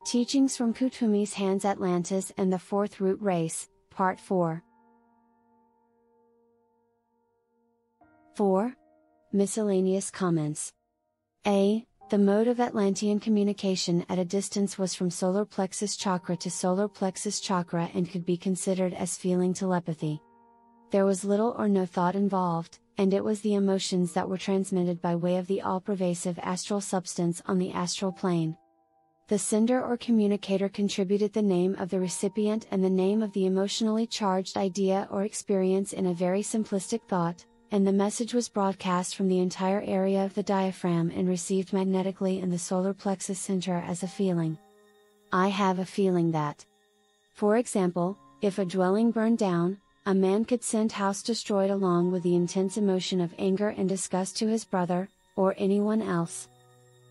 Teachings from Kuthumi's Hands, Atlantis and the Fourth Root Race, Part 4. 4. Miscellaneous comments. A. The mode of Atlantean communication at a distance was from solar plexus chakra to solar plexus chakra and could be considered as feeling telepathy. There was little or no thought involved, and it was the emotions that were transmitted by way of the all-pervasive astral substance on the astral plane. The sender or communicator contributed the name of the recipient and the name of the emotionally charged idea or experience in a very simplistic thought, and the message was broadcast from the entire area of the diaphragm and received magnetically in the solar plexus center as a feeling. I have a feeling that. For example, if a dwelling burned down, a man could send house destroyed along with the intense emotion of anger and disgust to his brother, or anyone else.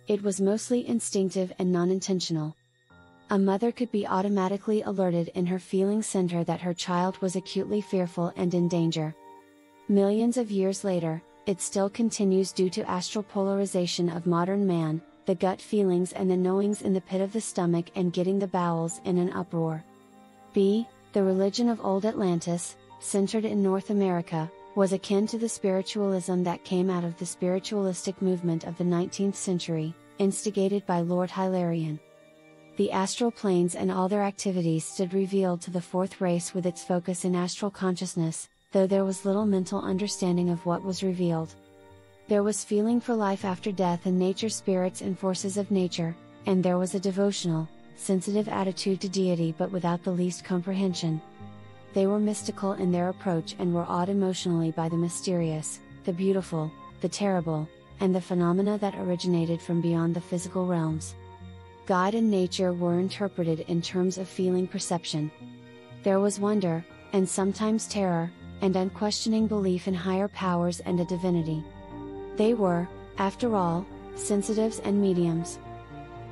It was mostly instinctive and non-intentional. A mother could be automatically alerted in her feeling center that her child was acutely fearful and in danger. Millions of years later, it still continues due to astral polarization of modern man, the gut feelings and the knowings in the pit of the stomach and getting the bowels in an uproar. B. The religion of old Atlantis, centered in North America, was akin to the spiritualism that came out of the spiritualistic movement of the 19th century, instigated by Lord Hilarion. The astral planes and all their activities stood revealed to the fourth race with its focus in astral consciousness, though there was little mental understanding of what was revealed. There was feeling for life after death and nature spirits and forces of nature, and there was a devotional, sensitive attitude to deity but without the least comprehension. They were mystical in their approach and were awed emotionally by the mysterious, the beautiful, the terrible, and the phenomena that originated from beyond the physical realms. God and nature were interpreted in terms of feeling perception. There was wonder, and sometimes terror, and unquestioning belief in higher powers and a divinity. They were, after all, sensitives and mediums.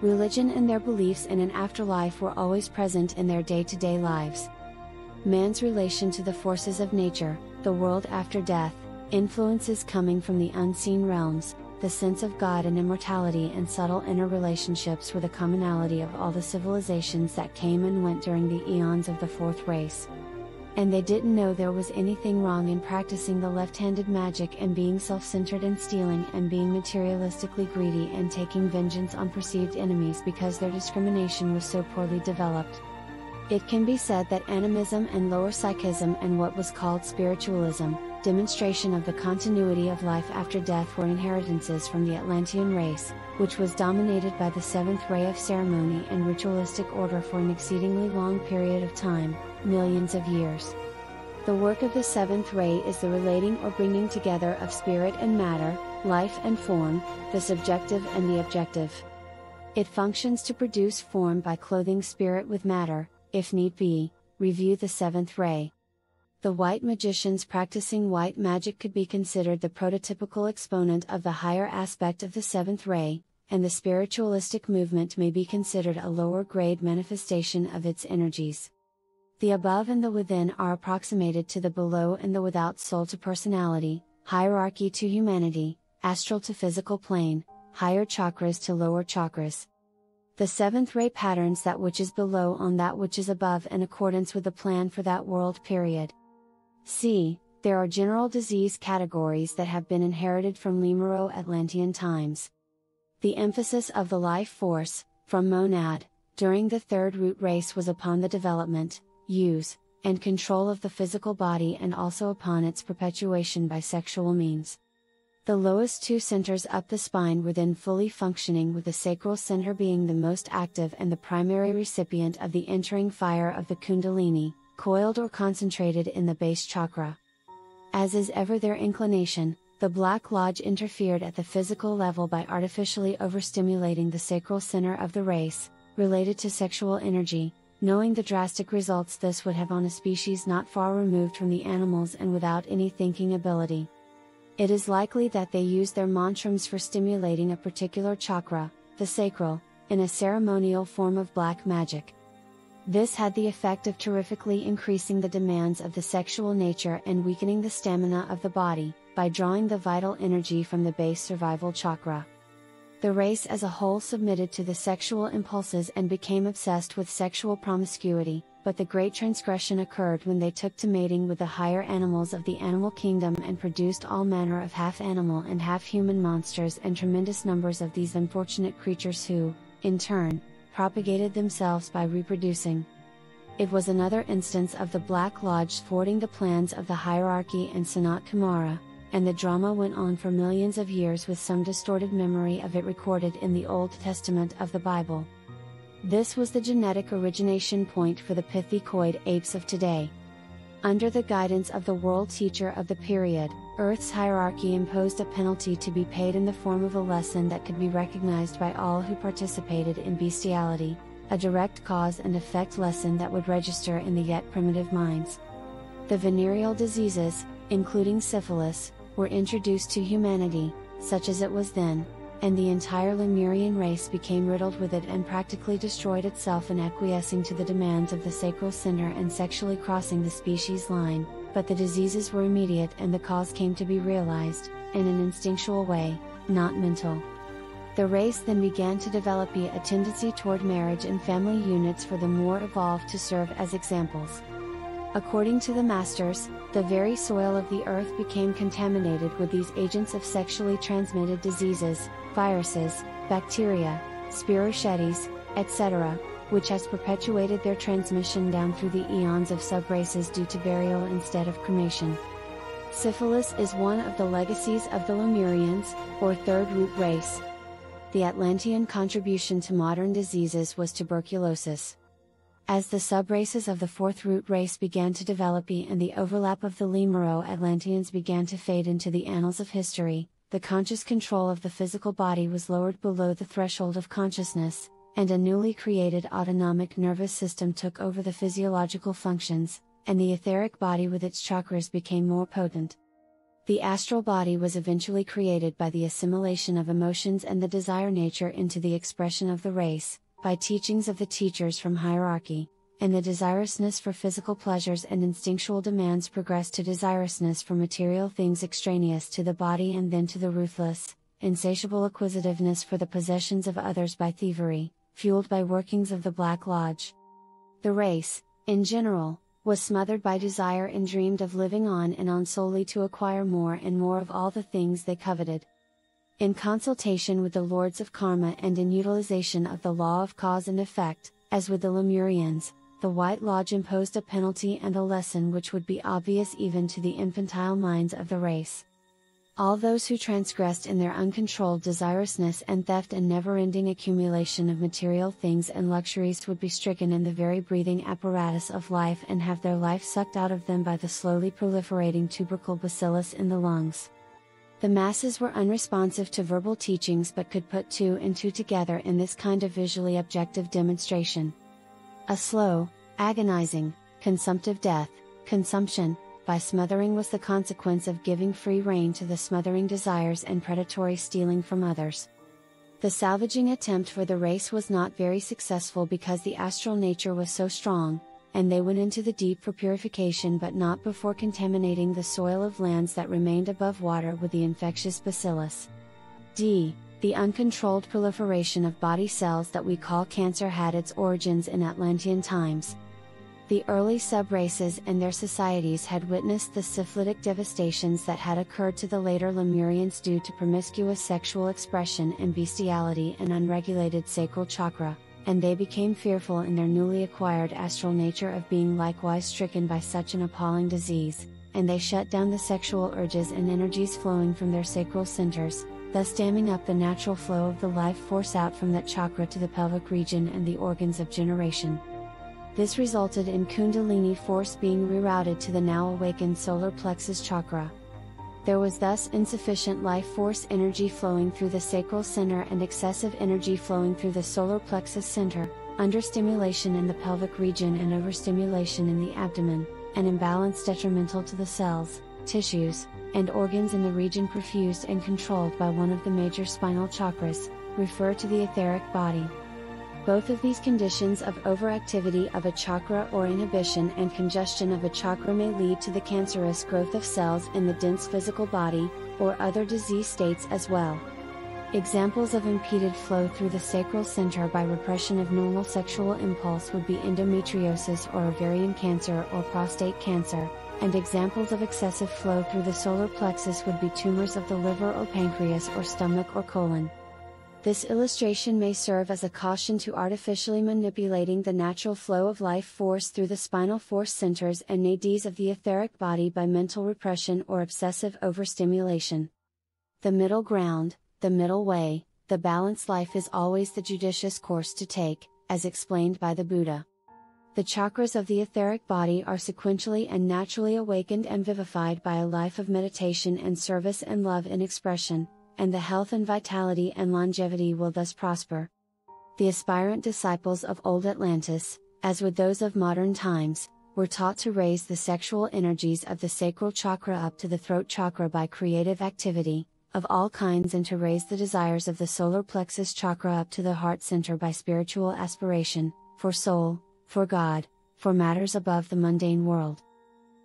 Religion and their beliefs in an afterlife were always present in their day-to-day lives. Man's relation to the forces of nature, the world after death, influences coming from the unseen realms, the sense of God and immortality and subtle inner relationships were the commonality of all the civilizations that came and went during the eons of the fourth race. And they didn't know there was anything wrong in practicing the left-handed magic and being self-centered and stealing and being materialistically greedy and taking vengeance on perceived enemies because their discrimination was so poorly developed. It can be said that animism and lower psychism and what was called spiritualism, demonstration of the continuity of life after death, were inheritances from the Atlantean race, which was dominated by the seventh ray of ceremony and ritualistic order for an exceedingly long period of time, millions of years. The work of the seventh ray is the relating or bringing together of spirit and matter, life and form, the subjective and the objective. It functions to produce form by clothing spirit with matter, if need be. Review the seventh ray. The white magicians practicing white magic could be considered the prototypical exponent of the higher aspect of the seventh ray, and the spiritualistic movement may be considered a lower grade manifestation of its energies. The above and the within are approximated to the below and the without, soul to personality, hierarchy to humanity, astral to physical plane, higher chakras to lower chakras. The seventh ray patterns that which is below on that which is above in accordance with the plan for that world period. C. There are general disease categories that have been inherited from Lemuro-Atlantean times. The emphasis of the life force, from monad, during the third root race was upon the development, use, and control of the physical body and also upon its perpetuation by sexual means. The lowest two centers up the spine were then fully functioning, with the sacral center being the most active and the primary recipient of the entering fire of the Kundalini, coiled or concentrated in the base chakra. As is ever their inclination, the Black Lodge interfered at the physical level by artificially overstimulating the sacral center of the race, related to sexual energy, knowing the drastic results this would have on a species not far removed from the animals and without any thinking ability. It is likely that they used their mantrams for stimulating a particular chakra, the sacral, in a ceremonial form of black magic. This had the effect of terrifically increasing the demands of the sexual nature and weakening the stamina of the body, by drawing the vital energy from the base survival chakra. The race as a whole submitted to the sexual impulses and became obsessed with sexual promiscuity, but the great transgression occurred when they took to mating with the higher animals of the animal kingdom and produced all manner of half-animal and half-human monsters and tremendous numbers of these unfortunate creatures who, in turn, propagated themselves by reproducing. It was another instance of the Black Lodge thwarting the plans of the hierarchy and Sanat Kumara, and the drama went on for millions of years with some distorted memory of it recorded in the Old Testament of the Bible. This was the genetic origination point for the pithecoid apes of today. Under the guidance of the world teacher of the period, Earth's hierarchy imposed a penalty to be paid in the form of a lesson that could be recognized by all who participated in bestiality, a direct cause and effect lesson that would register in the yet primitive minds. The venereal diseases, including syphilis, were introduced to humanity, such as it was then, and the entire Lemurian race became riddled with it and practically destroyed itself in acquiescing to the demands of the sacral center and sexually crossing the species line, but the diseases were immediate and the cause came to be realized, in an instinctual way, not mental. The race then began to develop a tendency toward marriage and family units for the more evolved to serve as examples. According to the masters, the very soil of the earth became contaminated with these agents of sexually transmitted diseases, viruses, bacteria, spirochetes, etc., which has perpetuated their transmission down through the eons of subraces due to burial instead of cremation. Syphilis is one of the legacies of the Lemurians, or third root race. The Atlantean contribution to modern diseases was tuberculosis. As the subraces of the fourth root race began to develop and the overlap of the Lemuro-Atlanteans began to fade into the annals of history, the conscious control of the physical body was lowered below the threshold of consciousness, and a newly created autonomic nervous system took over the physiological functions, and the etheric body with its chakras became more potent. The astral body was eventually created by the assimilation of emotions and the desire nature into the expression of the race, by teachings of the teachers from hierarchy, and the desirousness for physical pleasures and instinctual demands progressed to desirousness for material things extraneous to the body and then to the ruthless, insatiable acquisitiveness for the possessions of others by thievery, fueled by workings of the Black Lodge. The race, in general, was smothered by desire and dreamed of living on and on solely to acquire more and more of all the things they coveted. In consultation with the lords of karma and in utilization of the law of cause and effect, as with the Lemurians, the White Lodge imposed a penalty and a lesson which would be obvious even to the infantile minds of the race. All those who transgressed in their uncontrolled desirousness and theft and never-ending accumulation of material things and luxuries would be stricken in the very breathing apparatus of life and have their life sucked out of them by the slowly proliferating tubercle bacillus in the lungs. The masses were unresponsive to verbal teachings but could put two and two together in this kind of visually objective demonstration. A slow, agonizing, consumptive death, consumption, by smothering was the consequence of giving free rein to the smothering desires and predatory stealing from others. The salvaging attempt for the race was not very successful because the astral nature was so strong, and they went into the deep for purification but not before contaminating the soil of lands that remained above water with the infectious bacillus. D. The uncontrolled proliferation of body cells that we call cancer had its origins in Atlantean times. The early subraces and their societies had witnessed the syphilitic devastations that had occurred to the later Lemurians due to promiscuous sexual expression and bestiality and unregulated sacral chakra, and they became fearful in their newly acquired astral nature of being likewise stricken by such an appalling disease, and they shut down the sexual urges and energies flowing from their sacral centers, thus damming up the natural flow of the life force out from that chakra to the pelvic region and the organs of generation. This resulted in Kundalini force being rerouted to the now awakened solar plexus chakra. There was thus insufficient life force energy flowing through the sacral center and excessive energy flowing through the solar plexus center, understimulation in the pelvic region and overstimulation in the abdomen, an imbalance detrimental to the cells, tissues, and organs in the region perfused and controlled by one of the major spinal chakras, refer to the etheric body. Both of these conditions of overactivity of a chakra or inhibition and congestion of a chakra may lead to the cancerous growth of cells in the dense physical body, or other disease states as well. Examples of impeded flow through the sacral center by repression of normal sexual impulse would be endometriosis or ovarian cancer or prostate cancer, and examples of excessive flow through the solar plexus would be tumors of the liver or pancreas or stomach or colon. This illustration may serve as a caution to artificially manipulating the natural flow of life force through the spinal force centers and nadis of the etheric body by mental repression or obsessive overstimulation. The middle ground, the middle way, the balanced life is always the judicious course to take, as explained by the Buddha. The chakras of the etheric body are sequentially and naturally awakened and vivified by a life of meditation and service and love in expression, and the health and vitality and longevity will thus prosper. The aspirant disciples of old Atlantis, as with those of modern times, were taught to raise the sexual energies of the sacral chakra up to the throat chakra by creative activity of all kinds and to raise the desires of the solar plexus chakra up to the heart center by spiritual aspiration, for soul, for God, for matters above the mundane world.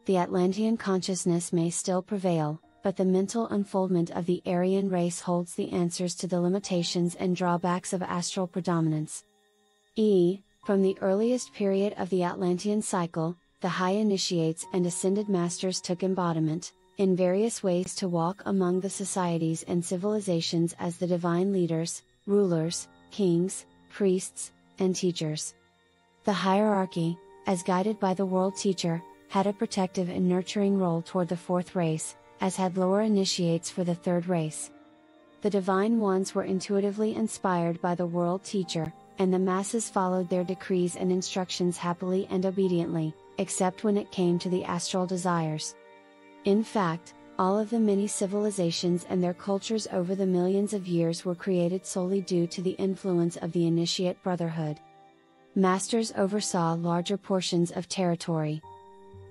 The Atlantean consciousness may still prevail, but the mental unfoldment of the Aryan race holds the answers to the limitations and drawbacks of astral predominance. From the earliest period of the Atlantean cycle, the high initiates and ascended masters took embodiment, in various ways to walk among the societies and civilizations as the divine leaders, rulers, kings, priests, and teachers. The hierarchy, as guided by the world teacher, had a protective and nurturing role toward the fourth race, as had lower initiates for the third race. The divine ones were intuitively inspired by the world teacher, and the masses followed their decrees and instructions happily and obediently, except when it came to the astral desires. In fact, all of the many civilizations and their cultures over the millions of years were created solely due to the influence of the initiate brotherhood. Masters oversaw larger portions of territory.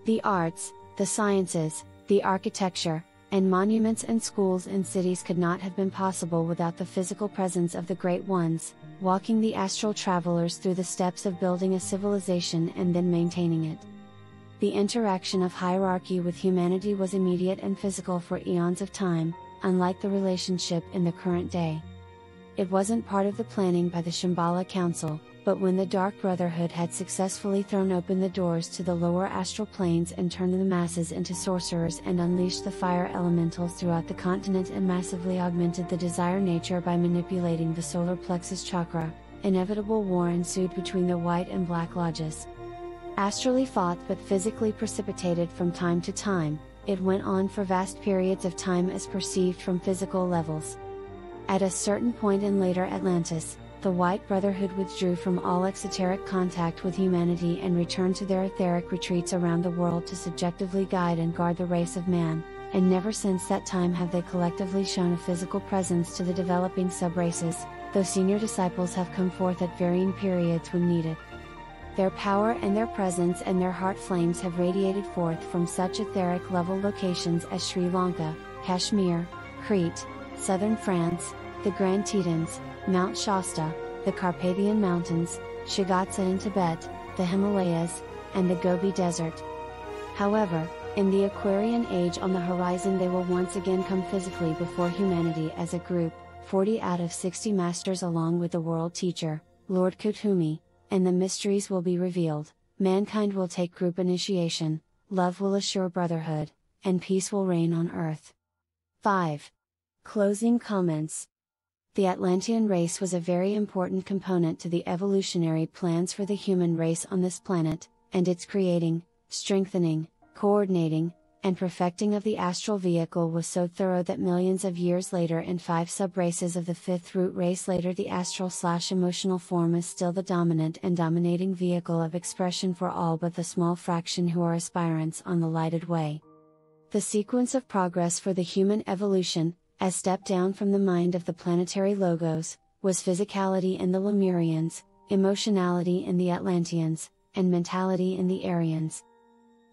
The arts, the sciences, the architecture, and monuments and schools and cities could not have been possible without the physical presence of the Great Ones, walking the astral travelers through the steps of building a civilization and then maintaining it. The interaction of hierarchy with humanity was immediate and physical for eons of time, unlike the relationship in the current day. It wasn't part of the planning by the Shambhala Council, but when the Dark Brotherhood had successfully thrown open the doors to the lower astral planes and turned the masses into sorcerers and unleashed the fire elementals throughout the continent and massively augmented the desire nature by manipulating the solar plexus chakra, inevitable war ensued between the white and black lodges. Astrally fought but physically precipitated from time to time, it went on for vast periods of time as perceived from physical levels. At a certain point in later Atlantis, the White Brotherhood withdrew from all exoteric contact with humanity and returned to their etheric retreats around the world to subjectively guide and guard the race of man, and never since that time have they collectively shown a physical presence to the developing subraces, though senior disciples have come forth at varying periods when needed. Their power and their presence and their heart flames have radiated forth from such etheric level locations as Sri Lanka, Kashmir, Crete, southern France, the Grand Tetons, Mount Shasta, the Carpathian Mountains, Shigatse in Tibet, the Himalayas, and the Gobi Desert. However, in the Aquarian Age on the horizon they will once again come physically before humanity as a group, 40 out of 60 masters along with the world teacher, Lord Kuthumi, and the mysteries will be revealed, mankind will take group initiation, love will assure brotherhood, and peace will reign on earth. 5. Closing comments. The Atlantean race was a very important component to the evolutionary plans for the human race on this planet, and its creating, strengthening, coordinating, and perfecting of the astral vehicle was so thorough that millions of years later in 5 sub-races of the 5th root race later the astral/emotional form is still the dominant and dominating vehicle of expression for all but the small fraction who are aspirants on the lighted way. The sequence of progress for the human evolution, as stepped down from the mind of the planetary logos, was physicality in the Lemurians, emotionality in the Atlanteans, and mentality in the Aryans.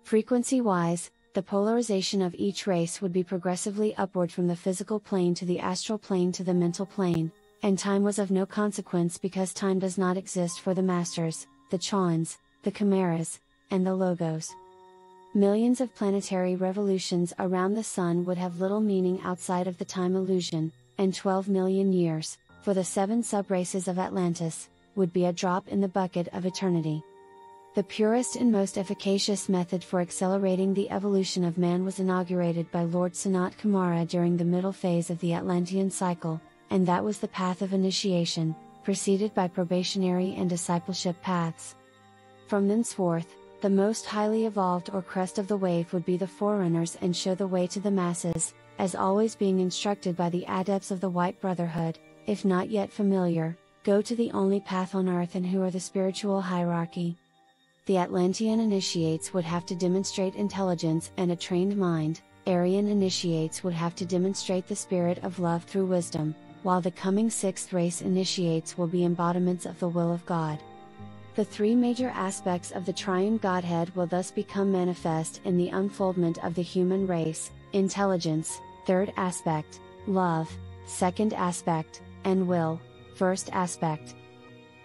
Frequency-wise, the polarization of each race would be progressively upward from the physical plane to the astral plane to the mental plane, and time was of no consequence because time does not exist for the masters, the Chauns, the Chimeras, and the Logos. Millions of planetary revolutions around the sun would have little meaning outside of the time illusion, and 12 million years, for the 7 subraces of Atlantis, would be a drop in the bucket of eternity. The purest and most efficacious method for accelerating the evolution of man was inaugurated by Lord Sanat Kumara during the middle phase of the Atlantean cycle, and that was the path of initiation, preceded by probationary and discipleship paths. From thenceforth, the most highly evolved or crest of the wave would be the forerunners and show the way to the masses, as always being instructed by the adepts of the White Brotherhood, if not yet familiar, go to the only path on earth and who are the spiritual hierarchy. The Atlantean initiates would have to demonstrate intelligence and a trained mind, Aryan initiates would have to demonstrate the spirit of love through wisdom, while the coming 6th race initiates will be embodiments of the will of God. The 3 major aspects of the triune Godhead will thus become manifest in the unfoldment of the human race: intelligence, 3rd aspect; love, 2nd aspect; and will, 1st aspect.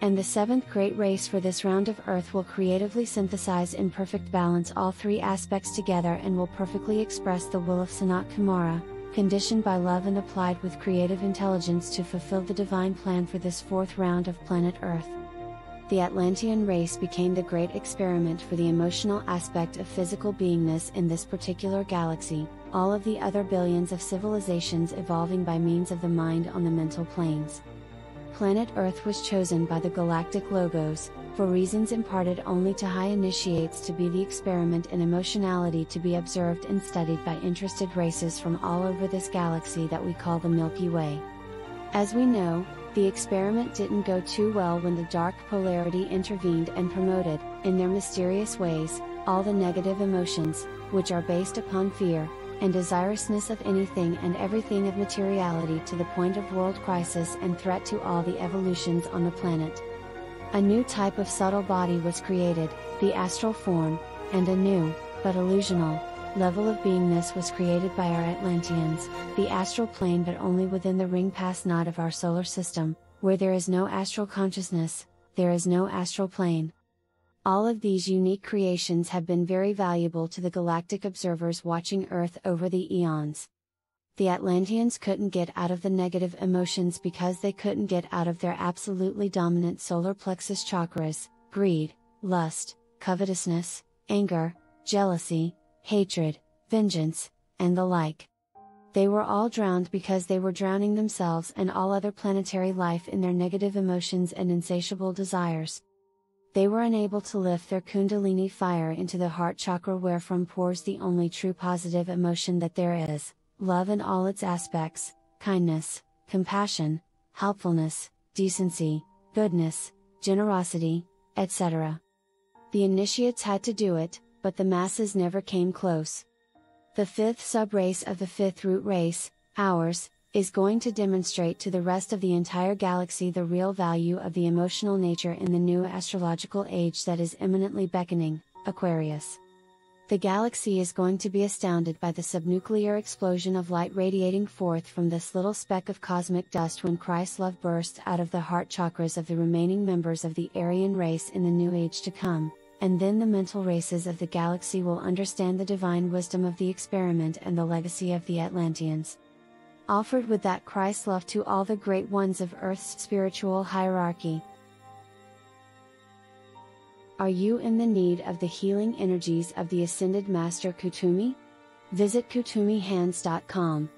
And the 7th great race for this round of Earth will creatively synthesize in perfect balance all 3 aspects together and will perfectly express the will of Sanat Kumara, conditioned by love and applied with creative intelligence to fulfill the divine plan for this 4th round of planet Earth. The Atlantean race became the great experiment for the emotional aspect of physical beingness in this particular galaxy, all of the other billions of civilizations evolving by means of the mind on the mental planes. Planet Earth was chosen by the galactic logos, for reasons imparted only to high initiates, to be the experiment in emotionality to be observed and studied by interested races from all over this galaxy that we call the Milky Way. As we know, the experiment didn't go too well when the dark polarity intervened and promoted, in their mysterious ways, all the negative emotions, which are based upon fear, and desirousness of anything and everything of materiality to the point of world crisis and threat to all the evolutions on the planet. A new type of subtle body was created, the astral form, and a new, but illusional, level of beingness was created by our Atlanteans, the astral plane, but only within the ring pass knot of our solar system. Where there is no astral consciousness, there is no astral plane. All of these unique creations have been very valuable to the galactic observers watching Earth over the eons. The Atlanteans couldn't get out of the negative emotions because they couldn't get out of their absolutely dominant solar plexus chakras: greed, lust, covetousness, anger, jealousy, hatred, vengeance, and the like. They were all drowned because they were drowning themselves and all other planetary life in their negative emotions and insatiable desires. They were unable to lift their Kundalini fire into the heart chakra, wherefrom pours the only true positive emotion that there is: love in all its aspects, kindness, compassion, helpfulness, decency, goodness, generosity, etc. The initiates had to do it, but the masses never came close. The 5th subrace of the 5th root race, ours, is going to demonstrate to the rest of the entire galaxy the real value of the emotional nature in the new astrological age that is imminently beckoning, Aquarius. The galaxy is going to be astounded by the subnuclear explosion of light radiating forth from this little speck of cosmic dust when Christ's love bursts out of the heart chakras of the remaining members of the Aryan race in the new age to come, and then the mental races of the galaxy will understand the divine wisdom of the experiment and the legacy of the Atlanteans. Offered with that Christ love to all the great ones of Earth's spiritual hierarchy. Are you in the need of the healing energies of the Ascended Master Kuthumi? Visit KuthumiHands.com.